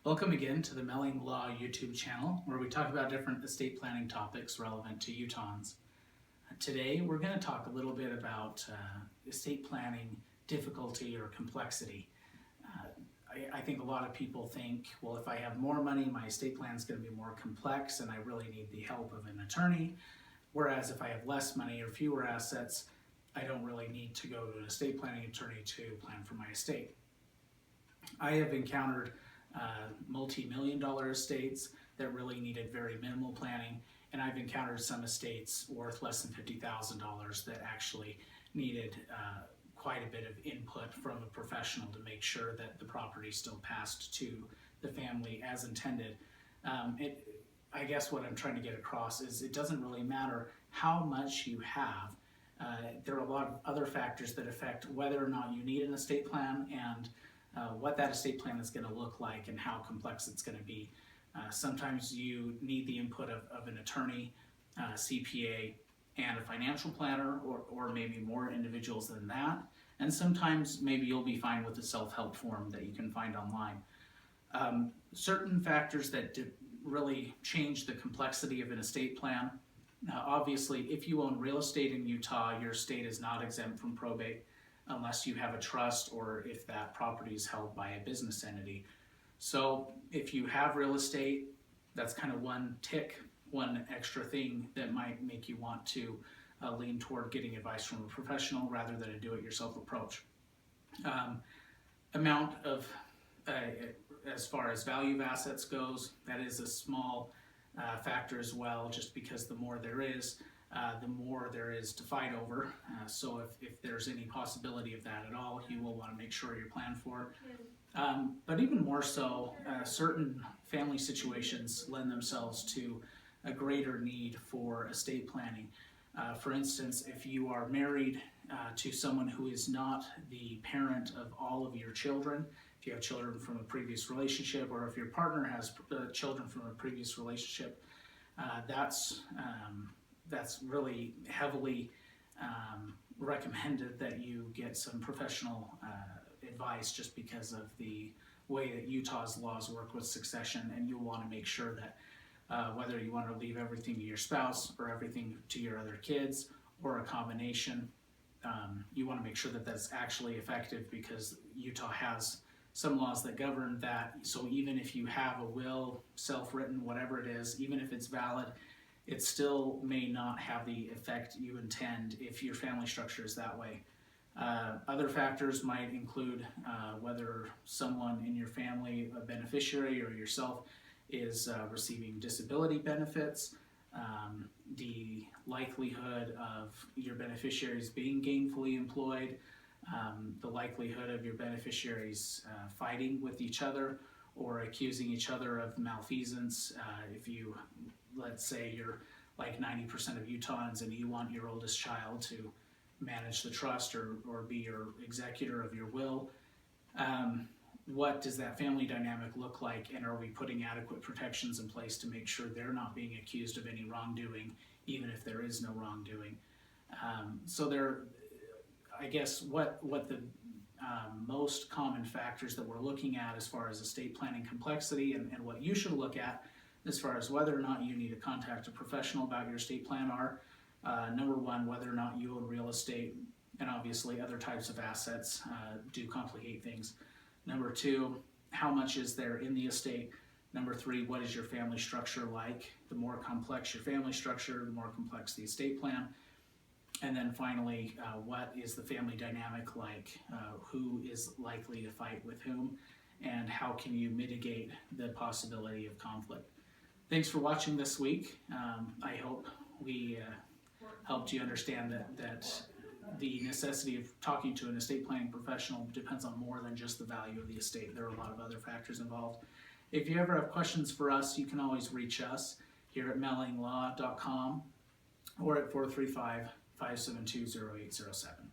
Welcome again to the Melling Law YouTube channel, where we talk about different estate planning topics relevant to Utahns. Today we're going to talk a little bit about estate planning difficulty or complexity. I think a lot of people think, well, if I have more money, my estate plan is going to be more complex and I really need the help of an attorney. Whereas if I have less money or fewer assets, I don't really need to go to an estate planning attorney to plan for my estate. I have encountered multi-million-dollar estates that really needed very minimal planning, and I've encountered some estates worth less than $50,000 that actually needed quite a bit of input from a professional to make sure that the property still passed to the family as intended. I guess what I'm trying to get across is it doesn't really matter how much you have. There are a lot of other factors that affect whether or not you need an estate plan and what that estate plan is going to look like and how complex it's going to be. Sometimes you need the input of an attorney, CPA, and a financial planner, or maybe more individuals than that. And sometimes maybe you'll be fine with the self-help form that you can find online. Certain factors that really change the complexity of an estate plan. Obviously, if you own real estate in Utah, your estate is not exempt from probate unless you have a trust or if that property is held by a business entity. So if you have real estate, that's kind of one extra thing that might make you want to lean toward getting advice from a professional rather than a do-it-yourself approach. Amount of, as far as value of assets goes, that is a small factor as well, just because the more there is to fight over. So if there's any possibility of that at all, you will want to make sure you're planned for. But even more so, certain family situations lend themselves to a greater need for estate planning. For instance, if you are married to someone who is not the parent of all of your children, if you have children from a previous relationship, or if your partner has children from a previous relationship, that's really heavily recommended that you get some professional advice, just because of the way that Utah's laws work with succession, and you'll want to make sure that whether you want to leave everything to your spouse or everything to your other kids or a combination, you want to make sure that that's actually effective, because Utah has some laws that govern that. So even if you have a will, self-written, whatever it is, even if it's valid, it still may not have the effect you intend if your family structure is that way. Other factors might include whether someone in your family, a beneficiary or yourself, is receiving disability benefits, the likelihood of your beneficiaries being gainfully employed, the likelihood of your beneficiaries fighting with each other or accusing each other of malfeasance. If you, let's say you're like 90% of Utahns and you want your oldest child to manage the trust or be your executor of your will, what does that family dynamic look like, and are we putting adequate protections in place to make sure they're not being accused of any wrongdoing, even if there is no wrongdoing? I guess what the most common factors that we're looking at as far as estate planning complexity and what you should look at as far as whether or not you need to contact a professional about your estate plan are, number one, whether or not you own real estate, and obviously other types of assets do complicate things. Number two, how much is there in the estate? Number three, what is your family structure like? The more complex your family structure, the more complex the estate plan. And then finally, what is the family dynamic like? Who is likely to fight with whom? And how can you mitigate the possibility of conflict? Thanks for watching this week. I hope we helped you understand that the necessity of talking to an estate planning professional depends on more than just the value of the estate. There are a lot of other factors involved. If you ever have questions for us, you can always reach us here at mellinglaw.com or at 435-572-0807.